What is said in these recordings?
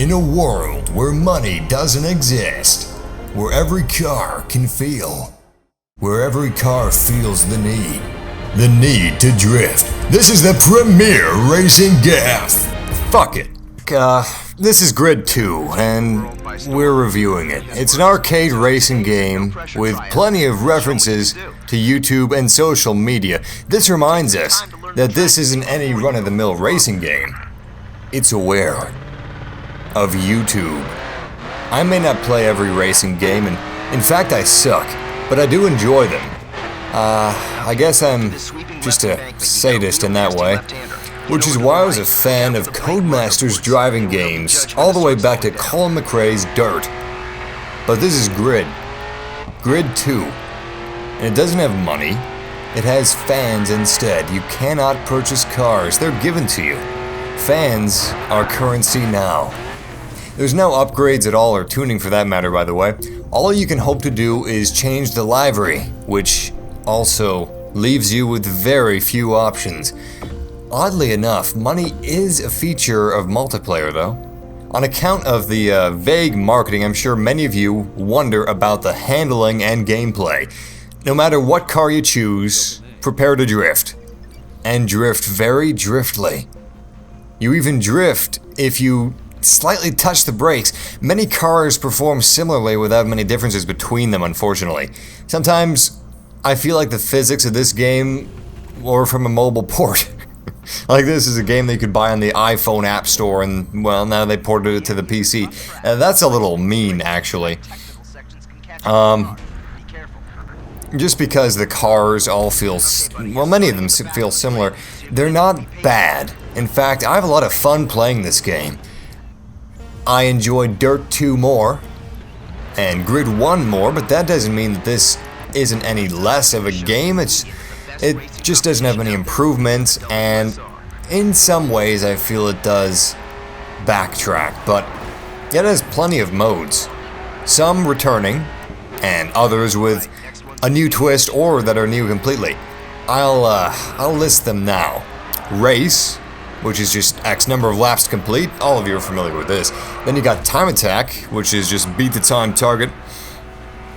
In a world where money doesn't exist, where every car can feel, where every car feels the need to drift. This is the premier racing game. Fuck it. This is Grid 2, and we're reviewing it. It's an arcade racing game with plenty of references to YouTube and social media. This reminds us that this isn't any run-of-the-mill racing game. It's aware of YouTube. I may not play every racing game, and in fact I suck, but I do enjoy them. I guess I'm just a sadist in that way, which is why I was a fan of Codemasters driving games all the way back to Colin McRae's Dirt. But this is Grid 2, and it doesn't have money, it has fans instead. You cannot purchase cars, they're given to you. Fans are currency now. There's no upgrades at all, or tuning for that matter, by the way. All you can hope to do is change the livery, which also leaves you with very few options. Oddly enough, money is a feature of multiplayer though. On account of the vague marketing, I'm sure many of you wonder about the handling and gameplay. No matter what car you choose, prepare to drift. And drift very driftly. You even drift if you slightly touch the brakes. Many cars perform similarly without many differences between them, unfortunately. Sometimes I feel like the physics of this game were from a mobile port. Like this is a game they could buy on the iPhone App Store, and well, now they ported it to the PC. That's a little mean, actually. Just because the cars all feel, well, many of them feel similar, they're not bad. In fact, I have a lot of fun playing this game. I enjoyed Dirt 2 more, and Grid 1 more, but that doesn't mean that this isn't any less of a game. It just doesn't have any improvements, and in some ways I feel it does backtrack, but it has plenty of modes. Some returning, and others with a new twist or that are new completely. I'll list them now. Race, which is just X number of laps to complete. All of you are familiar with this. Then you got Time Attack, which is just beat the time target.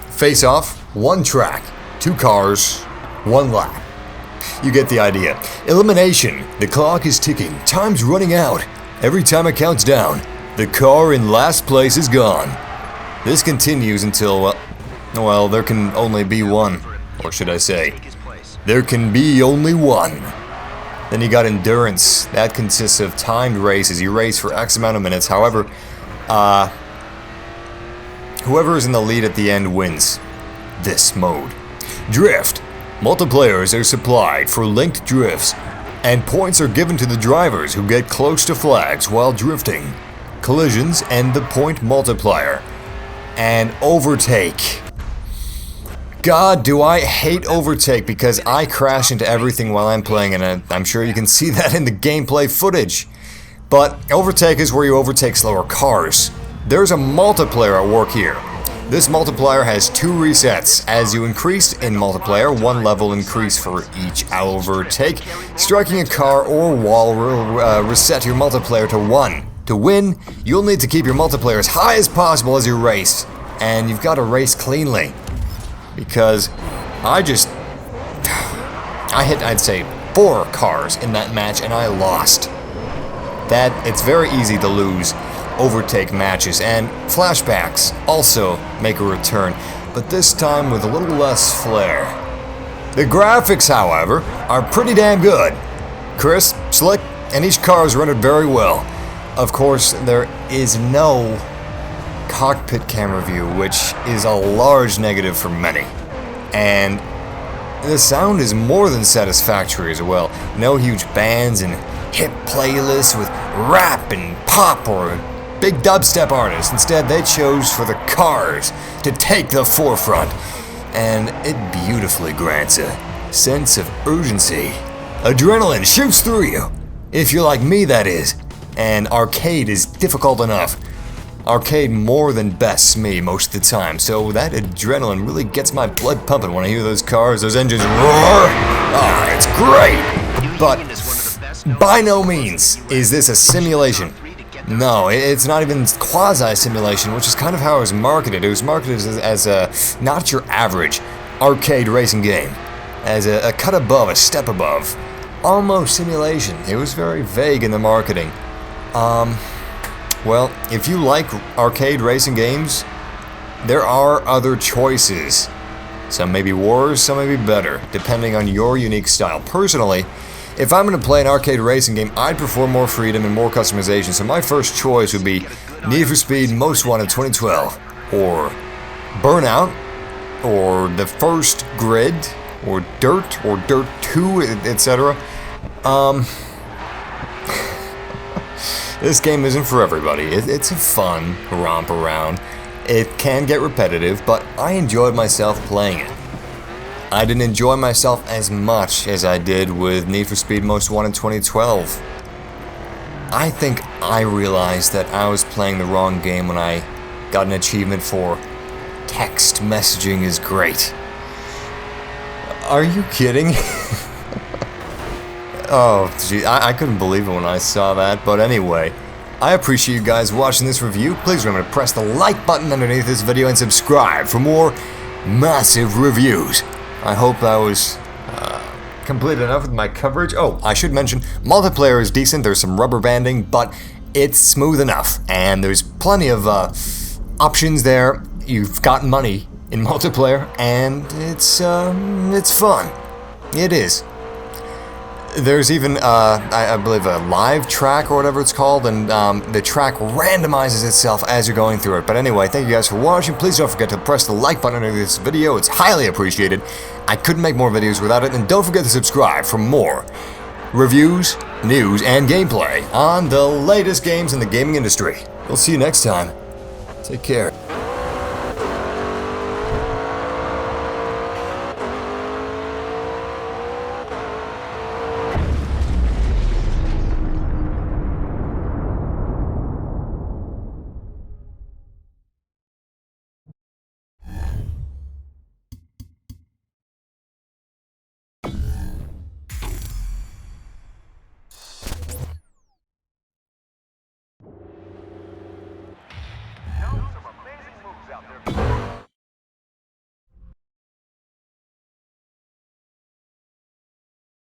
Face Off, one track, 2 cars, 1 lap. You get the idea. Elimination, the clock is ticking, time's running out. Every time it counts down, the car in last place is gone. This continues until, well, there can only be one. Or should I say, there can be only one. Then you got Endurance. That consists of timed races. You race for X amount of minutes. However, whoever is in the lead at the end wins this mode. Drift. Multiplayers are supplied for linked drifts, and points are given to the drivers who get close to flags while drifting. Collisions end the point multiplier. And Overtake. God, do I hate Overtake, because I crash into everything while I'm playing, and I'm sure you can see that in the gameplay footage. But Overtake is where you overtake slower cars. There's a multiplayer at work here. This multiplier has 2 resets. As you increase in multiplayer, 1 level increase for each overtake. Striking a car or wall will reset your multiplier to 1. To win, you'll need to keep your multiplier as high as possible as you race. And you've got to race cleanly. Because I hit, I'd say, 4 cars in that match, and I lost. It's very easy to lose overtake matches, and flashbacks also make a return, but this time with a little less flair. The graphics, however, are pretty damn good. Crisp, slick, and each car is rendered very well. Of course, there is no cockpit camera view, which is a large negative for many. And the sound is more than satisfactory as well. No huge bands and hit playlists with rap and pop or big dubstep artists. Instead, they chose for the cars to take the forefront. And it beautifully grants a sense of urgency. Adrenaline shoots through you. If you're like me, that is. And arcade is difficult enough. Arcade more than bests me most of the time, so that adrenaline really gets my blood pumping when I hear those cars, those engines roar. Ah, it's great! But by no means is this a simulation. No, it's not even quasi-simulation, which is kind of how it was marketed. It was marketed as a not your average arcade racing game, as a cut above, a step above, almost simulation. It was very vague in the marketing. Well, if you like arcade racing games, there are other choices. Some may be worse, some may be better, depending on your unique style. Personally, if I'm going to play an arcade racing game, I'd prefer more freedom and more customization, so my first choice would be Need for Speed Most Wanted 2012, or Burnout, or The First Grid, or Dirt 2, etc. This game isn't for everybody. It's a fun romp around. It can get repetitive, but I enjoyed myself playing it. I didn't enjoy myself as much as I did with Need for Speed Most Wanted 2012. I think I realized that I was playing the wrong game when I got an achievement for text messaging is great. Are you kidding? Oh, gee, I couldn't believe it when I saw that, but anyway, I appreciate you guys watching this review. Please remember to press the like button underneath this video and subscribe for more massive reviews. I hope I was complete enough with my coverage. Oh, I should mention, multiplayer is decent. There's some rubber banding, but it's smooth enough, and there's plenty of options there. You've got money in multiplayer, and it's fun. It is. There's even, I believe, a live track or whatever it's called, and the track randomizes itself as you're going through it. But anyway, thank you guys for watching. Please don't forget to press the like button under this video. It's highly appreciated. I couldn't make more videos without it, and don't forget to subscribe for more reviews, news, and gameplay on the latest games in the gaming industry. We'll see you next time. Take care.